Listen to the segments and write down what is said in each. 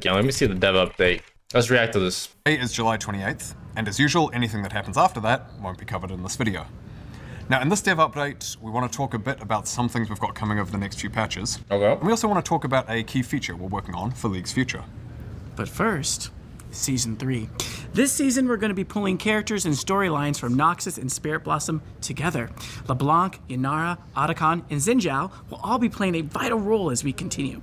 again. Let me see the dev update. Let's react to this. Today is July 28th, and as usual, anything that happens after that won't be covered in this video. Now, in this dev update, we want to talk a bit about some things we've got coming over the next few patches. Okay. And we also want to talk about a key feature we're working on for League's future. But first, Season 3. This season, we're going to be pulling characters and storylines from Noxus and Spirit Blossom together. LeBlanc, Yanara, Otacon, and Xinjiao will all be playing a vital role as we continue.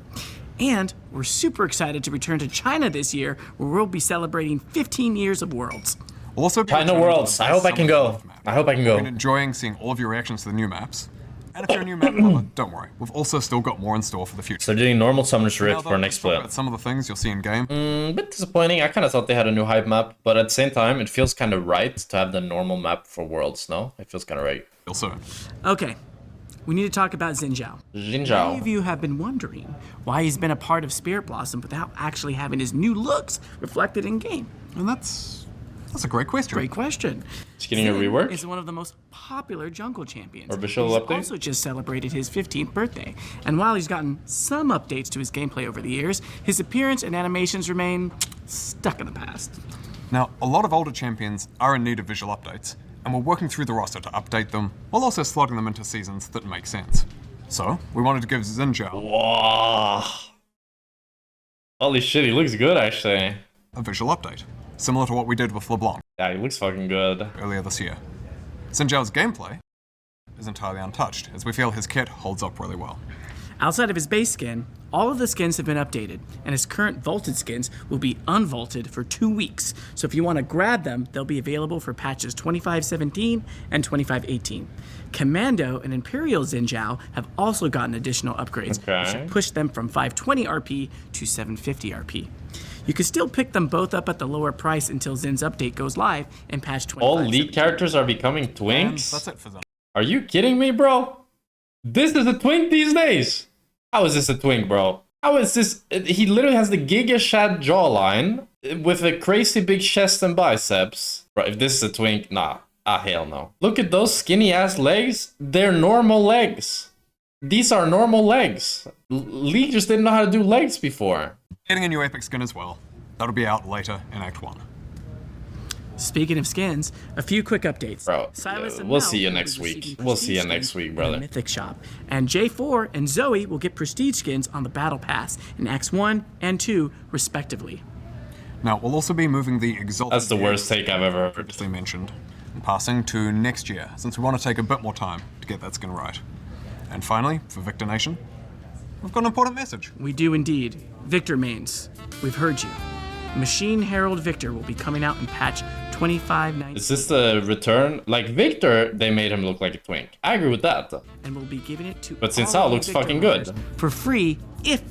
And we're super excited to return to China this year, where we'll be celebrating 15 years of Worlds. We'll also be China Worlds. I hope I can go. I hope I can go. I've been enjoying seeing all of your reactions to the new maps. And if you're a new map lover, don't worry. We've also still got more in store for the future. So doing normal Summoner's Now, Rift though, for let's next talk split. about some of the things you'll see in game. A bit disappointing. I kind of thought they had a new hype map, but at the same time, it feels kind of right to have the normal map for Worlds, no? It feels kind of right. Real soon. Okay, we need to talk about Xinjiao. Many of Xinjiao. you have been wondering why he's been a part of Spirit Blossom without actually having his new looks reflected in game. And that's a great question. Great question. He's getting a Xin rework? is one of the most popular jungle champions. Or visual He's update? also just celebrated his 15th birthday. And while he's gotten some updates to his gameplay over the years, his appearance and animations remain stuck in the past. Now, a lot of older champions are in need of visual updates, and we're working through the roster to update them, while also slotting them into seasons that make sense. So, we wanted to give Xinjiao Wow. Holy shit, he looks good, actually. a visual update, similar to what we did with LeBlanc Yeah, he looks fucking good. earlier this year. Xinjiao's gameplay is entirely untouched, as we feel his kit holds up really well. Outside of his base skin, all of the skins have been updated, and his current vaulted skins will be unvaulted for 2 weeks. So if you want to grab them, they'll be available for patches 2517 and 2518. Commando and Imperial Xinjiao have also gotten additional upgrades, which Okay. have pushed them from 520 RP to 750 RP. You can still pick them both up at the lower price until Zin's update goes live in patch 25. All League characters are becoming And twinks? that's it for Xin. Are you kidding me, bro? This is a twink these days. How is this a twink, bro? How is this? He literally has the Giga Shad jawline with a crazy big chest and biceps. Bro, if this is a twink, nah. Ah, hell no. Look at those skinny ass legs. They're normal legs. These are normal legs. League just didn't know how to do legs before. Getting a new epic skin as well. That'll be out later in Act 1. Speaking of skins, a few quick updates. Bro, Silas and we'll Mel see you will be next week. receiving We'll see you prestige next skins week, in brother. the Mythic Shop. And J4 and Zoe will get prestige skins on the Battle Pass in Acts 1 and 2, respectively. Now, we'll also be moving the Exalted That's the worst take I've ever heard. previously mentioned and passing to next year, since we want to take a bit more time to get that skin right. And finally, for Victor Nation, we've got an important message. We do indeed. Victor Mains, we've heard you. Machine Herald Victor will be coming out in patch 2590 Is this the return? Like Victor, they made him look like a twink. I agree with that. and we'll be giving it to But all Xin Sao new looks Victor fucking good. owners for free if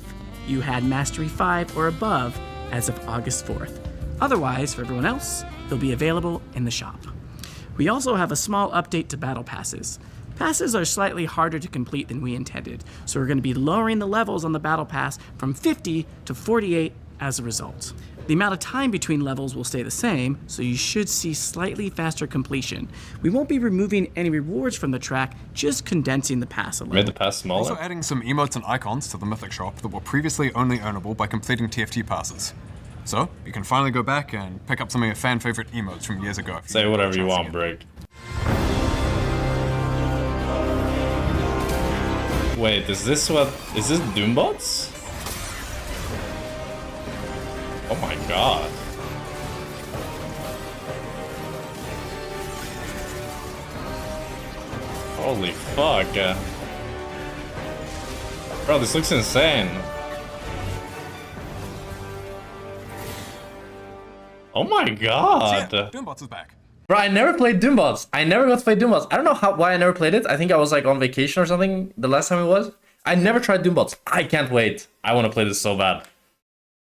you had Mastery 5 or above as of August 4th. Otherwise, for everyone else, they'll be available in the shop. We also have a small update to Battle Passes. Passes are slightly harder to complete than we intended, so we're going to be lowering the levels on the Battle Pass from 50 to 48 as a result. The amount of time between levels will stay the same, so you should see slightly faster completion. We won't be removing any rewards from the track, just condensing the pass a Made little. the pass Also smaller. adding some emotes and icons to the Mythic Shop that were previously only earnable by completing TFT passes. So, you can finally go back and pick up some of your fan favorite emotes from years ago. if Say didn't whatever get a you chance want, yet. Brig. Wait, is this Doombots? Oh my god. Holy fuck. Bro, this looks insane. Oh my So god. yeah, Doombots is back. Bro, I never played Doombots. I never got to play Doombots. I don't know why I never played it. I think I was like on vacation or something the last time it was. I never tried Doombots. I can't wait. I want to play this so bad.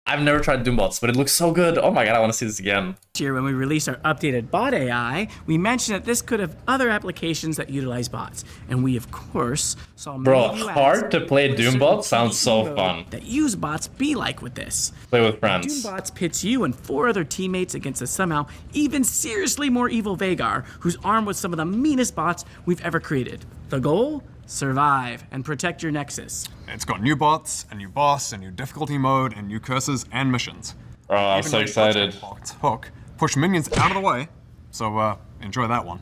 I've never tried Doombots, but it looks so good. Oh my god, I want to see this again. Last year, when we released our updated bot AI, we mentioned that this could have other applications that utilize bots, and we of course saw Bro, many new hard ads to play with Doombot certain sounds so mode fun. that use bots be like with this. Play with friends. Doombots pits you and 4 other teammates against a somehow even seriously more evil Vagar, who's armed with some of the meanest bots we've ever created. The goal? survive, and protect your Nexus. It's got new bots, a new boss, a new difficulty mode, and new curses and missions. Oh, I'm Even so made excited. Bots Hook push minions out of the way, so enjoy that one.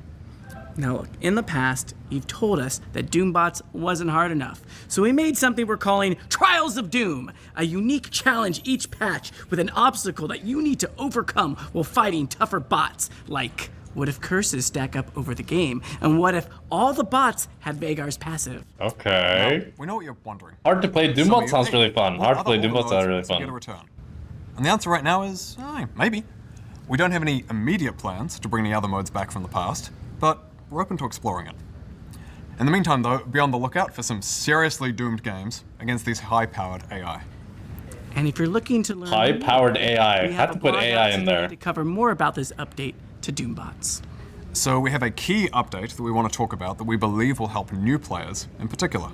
Now look, in the past, you've told us that Doombots wasn't hard enough. So we made something we're calling Trials of Doom, a unique challenge each patch with an obstacle that you need to overcome while fighting tougher bots. Like, what if curses stack up over the game? And what if all the bots had Vagar's passive? Okay. We know what you're wondering. Hard to play Some of Doombot you, sounds hey, really fun. what Hard to other play order Doombot sounds really modes get a fun. return? And the answer right now is, maybe. We don't have any immediate plans to bring the other modes back from the past, but we're open to exploring it. In the meantime, though, be on the lookout for some seriously doomed games against these high-powered AI. And if you're looking to learn High-powered more, AI. we Had have to a put blog AI out in today there. to cover more about this update to Doombots. So we have a key update that we want to talk about that we believe will help new players in particular.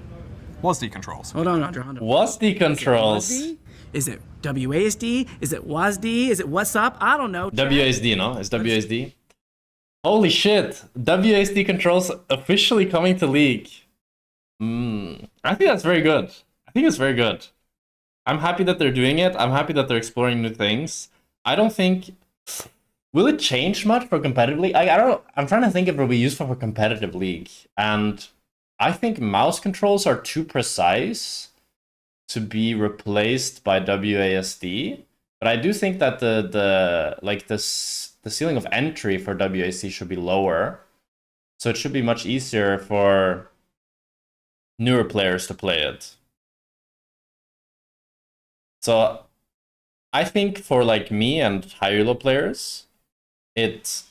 WASD controls. Hold on, Andrew. WASD controls. WASD? Is it WASD? Is it WASD? Is it what's up? I don't know. WASD, no? It's WASD. Holy shit. WASD controls officially coming to League. I think that's very good. I think it's very good. I'm happy that they're doing it. I'm happy that they're exploring new things. I don't think... Will it change much for competitive league? I'm trying to think if it'll be useful for competitive league. And I think mouse controls are too precise to be replaced by WASD. But I do think that the ceiling of entry for WASD should be lower. So it should be much easier for newer players to play it. So I think for like me and high elo players, it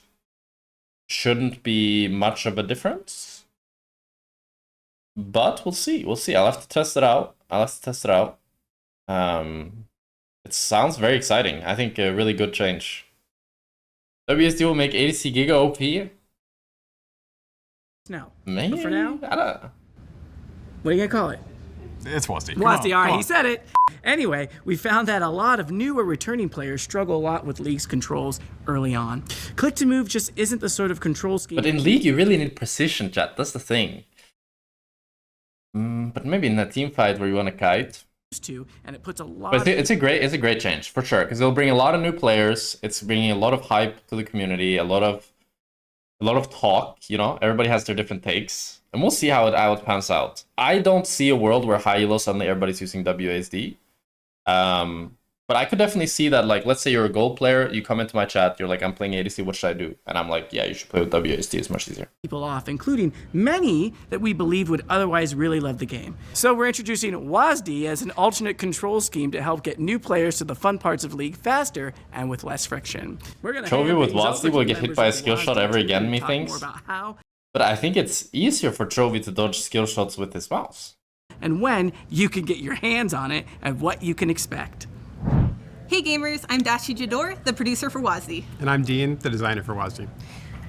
shouldn't be much of a difference. But we'll see. We'll see. I'll have to test it out. It sounds very exciting. I think a really good change. WSD will make ADC Giga OP. No. Maybe. But for now, I don't know. what are you gonna call it? It's WASD. WASD, all right, he said it. Anyway, we found that a lot of new or returning players struggle a lot with League's controls early on. Click to move just isn't the sort of control scheme. But in League, you really need precision, chat. That's the thing. But maybe in a team fight where you want to kite. To, and it puts a lot. But it's a great change for sure, because it'll bring a lot of new players. It's bringing a lot of hype to the community, a lot of talk. You know, everybody has their different takes, and we'll see how it pans out. I don't see a world where high elo suddenly everybody's using WASD. But I could definitely see that, like, let's say you're a gold player, you come into my chat, you're like, I'm playing ADC, what should I do? And I'm like, yeah, you should play with WASD, it's much easier. People off, including many that we believe would otherwise really love the game. So we're introducing WASD as an alternate control scheme to help get new players to the fun parts of League faster and with less friction. We're gonna Chovy with WASD will get hit by a skill shot ever again, methinks. But I think it's easier for Chovy to dodge skill shots with his mouse. And when you can get your hands on it and what you can expect. Hey gamers, I'm Dashi Jador, the producer for WASD. And I'm Dean, the designer for WASD.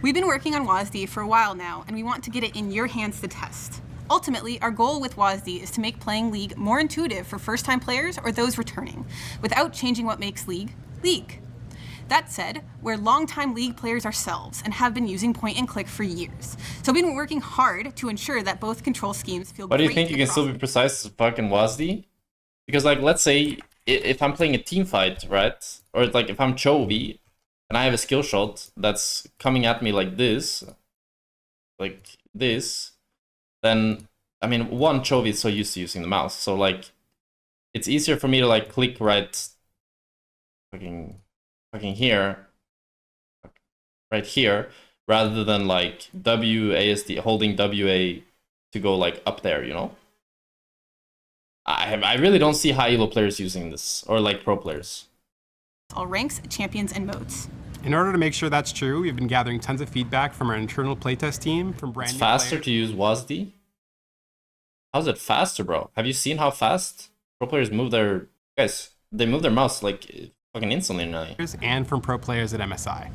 We've been working on WASD for a while now, and we want to get it in your hands to test. Ultimately, our goal with WASD is to make playing League more intuitive for first-time players or those returning, without changing what makes League, League. That said, we're longtime League players ourselves and have been using point and click for years. So we've been working hard to ensure that both control schemes feel But great. do you think you can still be precise as fucking WASD? Because, like, let's say if I'm playing a team fight, right? Or like if I'm Chovy and I have a skill shot that's coming at me like this, then, I mean, one, Chovy is so used to using the mouse. So, like, it's easier for me to, like, click right fucking here, right here, rather than, like, WASD, holding WA to go, like, up there, you know? I really don't see high elo players using this, or like pro players. All ranks, champions, and modes. In order to make sure that's true, we've been gathering tons of feedback from our internal playtest team, from brand It's new faster players. to use WASD? How's it faster, bro? Have you seen how fast pro players move their... Guys, they move their mouse like fucking instantly now. And from pro players at MSI.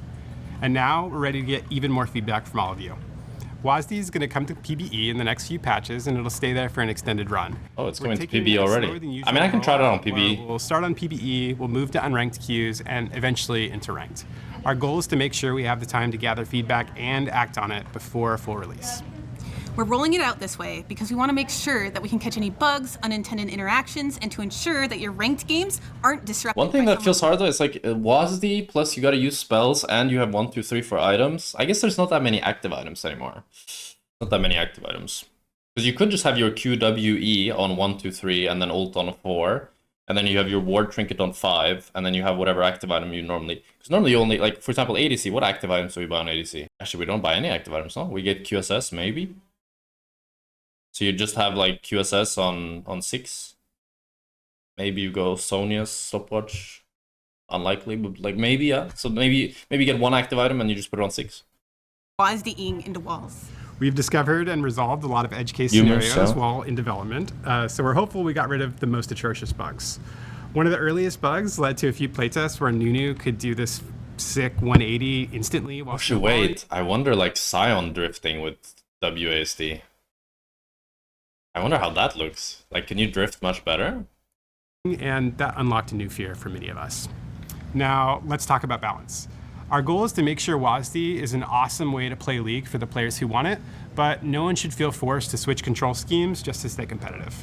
And now we're ready to get even more feedback from all of you. WASD is going to come to PBE in the next few patches, and it'll stay there for an extended run. Oh, it's We're going to taking PBE it already. slower than I usual mean, I can try it out on where PBE. We'll start on PBE, we'll move to unranked queues, and eventually into ranked. Our goal is to make sure we have the time to gather feedback and act on it before a full release. We're rolling it out this way because we want to make sure that we can catch any bugs, unintended interactions, and to ensure that your ranked games aren't disrupted. One thing by that feels hard though is like WASD plus you gotta use spells and you have 1, 2, 3 for items. I guess there's not that many active items anymore. Not that many active items. Because you could just have your QWE on 1, 2, 3 and then ult on 4. And then you have your ward trinket on 5, and then you have whatever active item you normally... Because normally you only, like, for example, ADC, what active items do we buy on ADC? Actually, we don't buy any active items, no? We get QSS, maybe? So you just have, like, QSS on 6. Maybe you go Sonya's stopwatch. Unlikely, but, like, maybe, yeah. So maybe you get one active item and you just put it on 6. WASD-ing into walls. We've discovered and resolved a lot of edge case Humorous, scenarios so. while in development, so we're hopeful we got rid of the most atrocious bugs. One of the earliest bugs led to a few playtests where Nunu could do this sick 180 instantly while Actually, wait. I wonder, like, Scion drifting with WASD. I wonder how that looks. Like, can you drift much better? and that unlocked a new fear for many of us. Now, let's talk about balance. Our goal is to make sure WASD is an awesome way to play League for the players who want it, but no one should feel forced to switch control schemes just to stay competitive.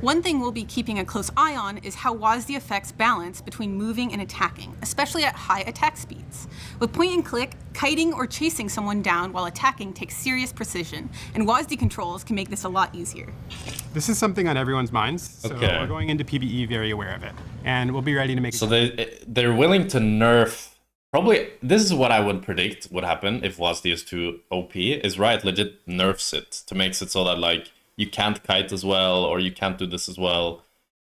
One thing we'll be keeping a close eye on is how WASD affects balance between moving and attacking, especially at high attack speeds. With point and click, kiting or chasing someone down while attacking takes serious precision, and WASD controls can make this a lot easier. This is something on everyone's minds, so Okay. we're going into PBE very aware of it, and we'll be ready to make So they're willing to nerf. Probably this is what I would predict would happen if WASD is too OP. Is Riot legit nerfs it to makes it so that like you can't kite as well or you can't do this as well.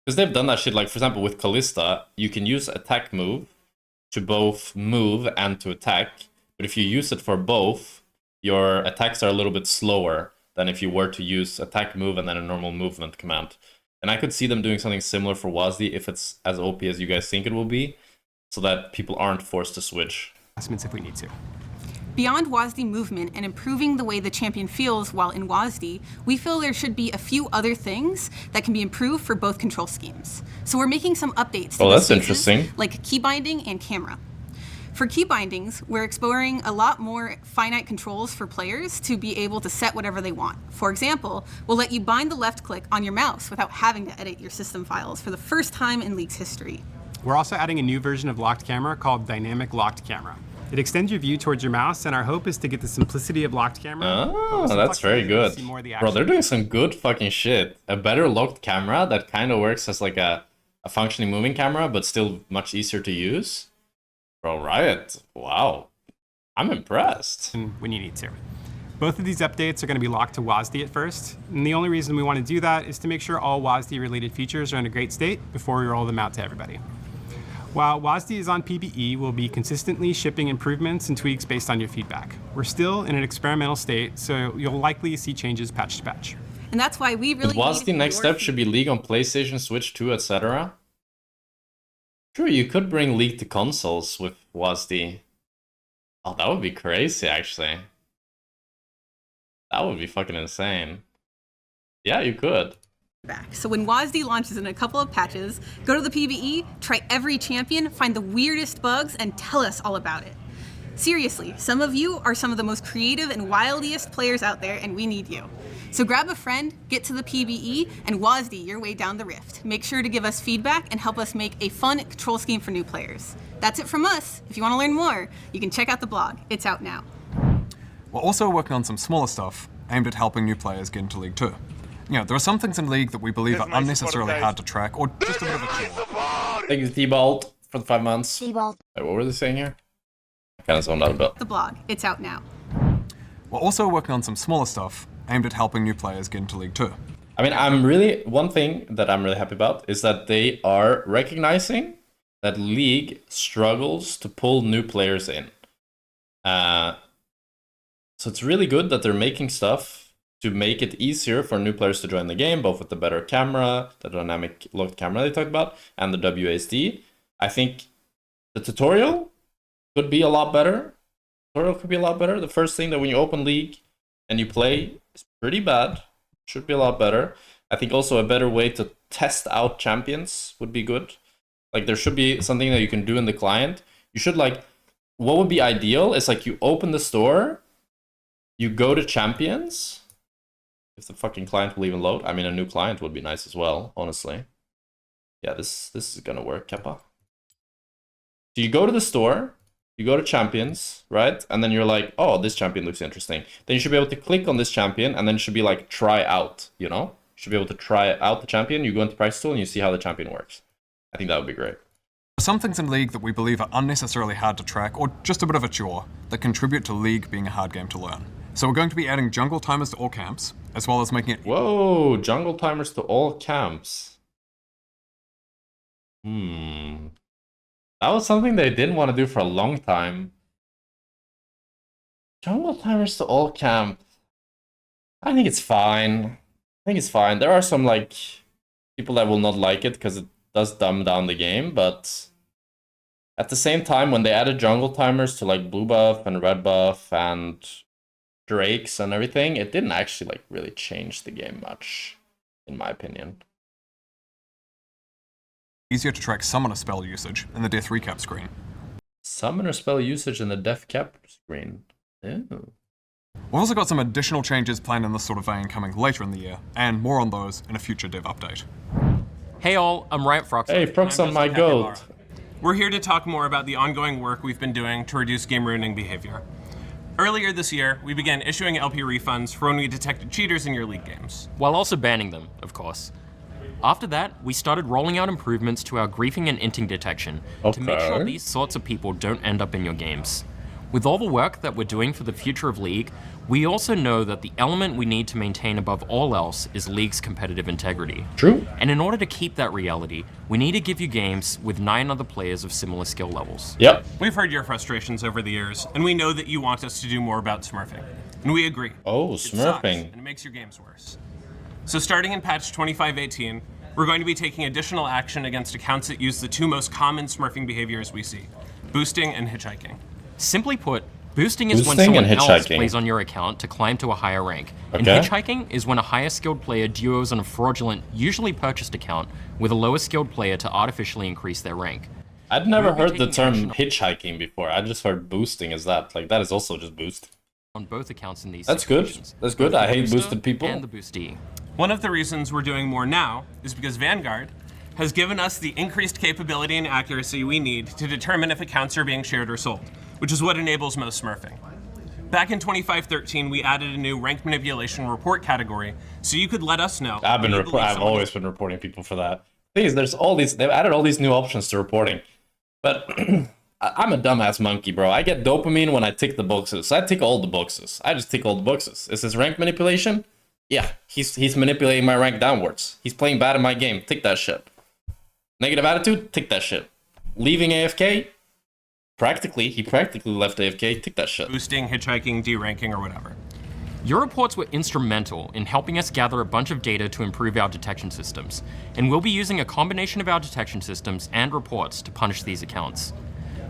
Because they've done that shit. Like for example with Kalista, you can use attack move to both move and to attack. But if you use it for both, your attacks are a little bit slower than if you were to use attack move and then a normal movement command. And I could see them doing something similar for WASD if it's as OP as you guys think it will be, so that people aren't forced to switch. adjustments if we need to. Beyond WASD movement and improving the way the champion feels while in WASD, we feel there should be a few other things that can be improved for both control schemes. So we're making some updates to Oh, these that's spaces, interesting. like key binding and camera. For key bindings, we're exploring a lot more finite controls for players to be able to set whatever they want. For example, we'll let you bind the left click on your mouse without having to edit your system files for the first time in League's history. We're also adding a new version of locked camera called Dynamic Locked Camera. It extends your view towards your mouse, and our hope is to get the simplicity of locked camera. but Oh, with some that's very flexibility to good. see more of the Bro, they're action. doing some good fucking shit. A better locked camera that kind of works as like a functioning moving camera, but still much easier to use. Bro, Riot, wow. I'm impressed. When you need to. Both of these updates are going to be locked to WASD at first, and the only reason we want to do that is to make sure all WASD-related features are in a great state before we roll them out to everybody. While WASD is on PBE, we'll be consistently shipping improvements and tweaks based on your feedback. We're still in an experimental state, so you'll likely see changes patch to patch. And that's why we really WASD need next your step should be League on PlayStation, Switch 2, etc. Sure, you could bring League to consoles with WASD. Oh, that would be crazy, actually. That would be fucking insane. Yeah, you could. feedback. So when WASD launches in a couple of patches, go to the PBE, try every champion, find the weirdest bugs, and tell us all about it. Seriously, some of you are some of the most creative and wildiest players out there, and we need you. So grab a friend, get to the PBE, and WASD your way down the rift. Make sure to give us feedback and help us make a fun control scheme for new players. That's it from us. If you want to learn more, you can check out the blog. It's out now. We're also working on some smaller stuff aimed at helping new players get into League 2. You know, there are some things in League that we believe are unnecessarily hard to track or just a bit of a chore. Thank you, T-Bolt, for the 5 months. T-Bolt. Wait, what were they saying here? I kind of zoned out a bit. The blog. It's out now. We're also working on some smaller stuff aimed at helping new players get into League 2. I mean, one thing that I'm really happy about is that they are recognizing that League struggles to pull new players in. So it's really good that they're making stuff to make it easier for new players to join the game, both with the better camera, the dynamic locked camera they talked about, and the WASD. I think the tutorial could be a lot better. The first thing that when you open League and you play is pretty bad. Should be a lot better. I think also a better way to test out champions would be good. Like there should be something that you can do in the client. You should like, what would be ideal is like you open the store, you go to champions, If the fucking client will even load. I mean, a new client would be nice as well, honestly. Yeah, this is gonna work, Kappa. So you go to the store, you go to champions, right? And then you're like, oh, this champion looks interesting. Then you should be able to click on this champion, and then it should be like try out, you know? You should be able to try out the champion. You go into price tool and you see how the champion works. I think that would be great. Some things in League that we believe are unnecessarily hard to track or just a bit of a chore that contribute to League being a hard game to learn. So we're going to be adding jungle timers to all camps, as well as making it... Whoa, jungle timers to all camps. That was something they didn't want to do for a long time. Jungle timers to all camps. I think it's fine. There are some, like, people that will not like it because it does dumb down the game, but at the same time, when they added jungle timers to, like, blue buff and red buff and Drakes and everything, it didn't actually, like, really change the game much, in my opinion. Easier to track summoner spell usage in the death recap screen. Summoner spell usage in the death cap screen. Ew. We've also got some additional changes planned in this sort of vein coming later in the year, and more on those in a future dev update. Hey all, I'm RIOT Froxon. Hey, Froxon, my goat. We're here to talk more about the ongoing work we've been doing to reduce game ruining behavior. Earlier this year, we began issuing LP refunds for when we detected cheaters in your League games. While also banning them, of course. After that, we started rolling out improvements to our griefing and inting detection to make sure these sorts of people don't end up in your games. With all the work that we're doing for the future of League, we also know that the element we need to maintain above all else is League's competitive integrity. True. And in order to keep that reality, we need to give you games with 9 other players of similar skill levels. Yep. We've heard your frustrations over the years, and we know that you want us to do more about smurfing. And we agree. Oh, It sucks, smurfing. and it makes your games worse. So starting in patch 2518, we're going to be taking additional action against accounts that use the 2 most common smurfing behaviors we see, boosting and hitchhiking. Simply put, boosting is when Boosting someone and else hitchhiking. plays on your account to climb to a higher rank. And Okay. hitchhiking is when a higher skilled player duos on a fraudulent, usually purchased account with a lower skilled player to artificially increase their rank. I'd never We'll be heard the taking term action hitchhiking before. I just heard boosting as that. Like, that is also just boost. On both accounts in these That's good. situations. That's good. Both I the hate booster boosted people. And the boostee. One of the reasons we're doing more now is because Vanguard has given us the increased capability and accuracy we need to determine if accounts are being shared or sold, which is what enables most smurfing. Back in 2513, we added a new rank manipulation report category, so you could let us know. I've always been reporting people for that. Thing is, they've added all these new options to reporting. But I'm a dumbass monkey, bro. I get dopamine when I tick the boxes. I tick all the boxes. I just tick all the boxes. Is this rank manipulation? Yeah, he's manipulating my rank downwards. He's playing bad in my game. Tick that shit. Negative attitude? Tick that shit. Leaving AFK? He practically left AFK. Tick that shit. Boosting, hitchhiking, deranking, or whatever. Your reports were instrumental in helping us gather a bunch of data to improve our detection systems, and we'll be using a combination of our detection systems and reports to punish these accounts.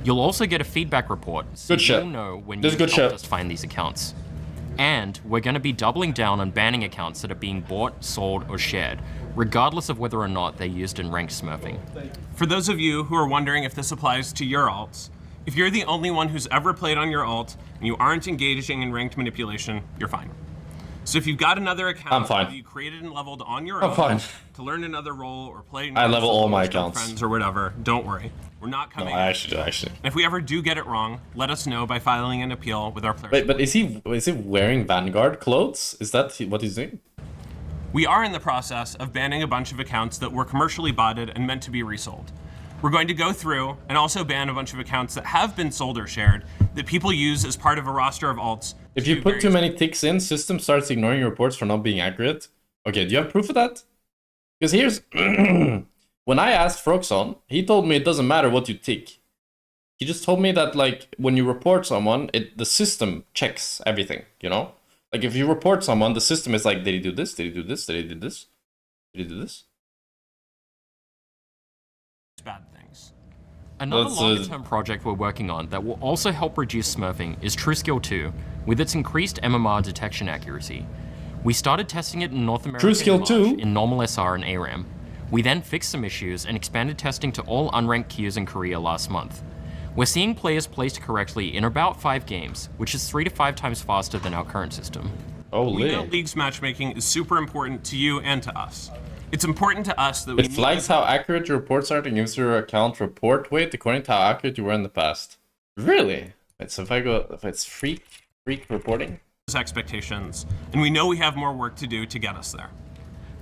You'll also get a feedback report, so Good shit. you'll know when This you is good helped shit. us find these accounts. And we're going to be doubling down on banning accounts that are being bought, sold, or shared, regardless of whether or not they're used in ranked smurfing. For those of you who are wondering if this applies to your alts, if you're the only one who's ever played on your alt and you aren't engaging in ranked manipulation, you're fine. So if you've got another account I'm fine. that you created and leveled on your I'm own fine. to learn another role or play I level all my with your accounts. friends or whatever, don't worry. We're not No, coming. I actually do, actually. And if we ever do get it wrong, let us know by filing an appeal with our players. Wait, but is he wearing Vanguard clothes? Is that what he's doing? We are in the process of banning a bunch of accounts that were commercially botted and meant to be resold. We're going to go through and also ban a bunch of accounts that have been sold or shared that people use as part of a roster of alts. If you put too many ticks in, system starts ignoring your reports for not being accurate. Okay, do you have proof of that? Because here's... when I asked Froxon, he told me it doesn't matter what you tick. He just told me that, like, when you report someone, the system checks everything, you know? Like, if you report someone, the system is like, did he do this? Did he do this? Did he do this? Did he do this? Bad things. Another That's, longer-term project we're working on that will also help reduce smurfing is TrueSkill 2, with its increased MMR detection accuracy. We started testing it in North America TrueSkill in March 2? in normal SR and ARAM. We then fixed some issues and expanded testing to all unranked queues in Korea last month. We're seeing players placed correctly in about 5 games, which is 3 to 5 times faster than our current system. Holy. We know League's matchmaking is super important to you and to us. It's important to us that we It flags how accurate your reports are to user account report weight according to how accurate you were in the past. Really? Wait, so if it's freak reporting? expectations, and we know we have more work to do to get us there.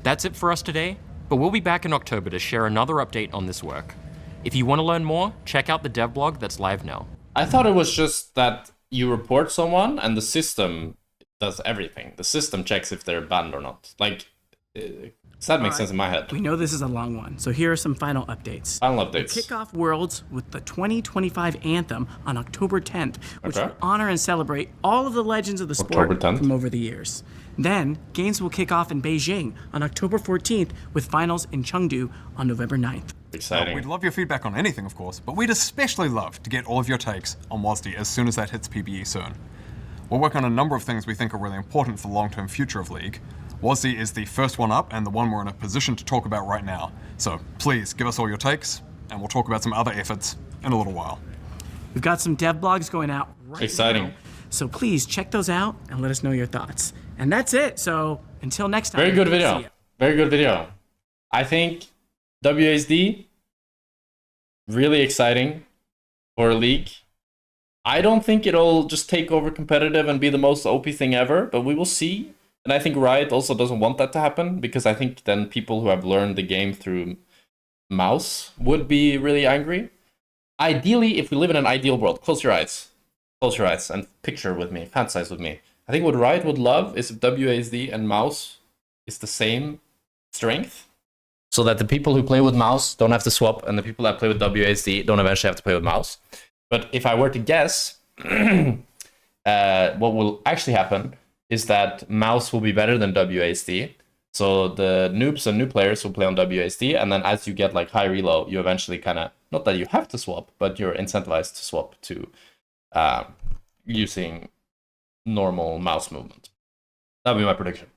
That's it for us today, but we'll be back in October to share another update on this work. If you want to learn more, check out the dev blog that's live now. I thought it was just that you report someone and the system does everything. The system checks if they're banned or not. Like, does that make sense in my head? We know this is a long one, so here are some final updates. Final updates. Kick off Worlds with the 2025 Anthem on October 10th, which will honor and celebrate all of the legends of the sport from over the years. Then, games will kick off in Beijing on October 14th with finals in Chengdu on November 9th. Exciting. We'd love your feedback on anything, of course, but we'd especially love to get all of your takes on WASD as soon as that hits PBE soon. We'll work on a number of things we think are really important for the long-term future of League. WASD is the first one up and the one we're in a position to talk about right now. So please give us all your takes, and we'll talk about some other efforts in a little while. We've got some dev blogs going out right now, so please check those out and let us know your thoughts. And that's it. So until next time. Very good video. Very good video. I think WASD, really exciting for a league. I don't think it'll just take over competitive and be the most OP thing ever, but we will see. And I think Riot also doesn't want that to happen, because I think then people who have learned the game through mouse would be really angry. Ideally, if we live in an ideal world, close your eyes and picture with me, fantasize with me. I think what Riot would love is if WASD and mouse is the same strength, so that the people who play with mouse don't have to swap, and the people that play with WASD don't eventually have to play with mouse. But if I were to guess, what will actually happen is that mouse will be better than WASD. So the noobs and new players will play on WASD, and then as you get like high reload, you eventually kind of, not that you have to swap, but you're incentivized to swap to using normal mouse movement. That would be my prediction.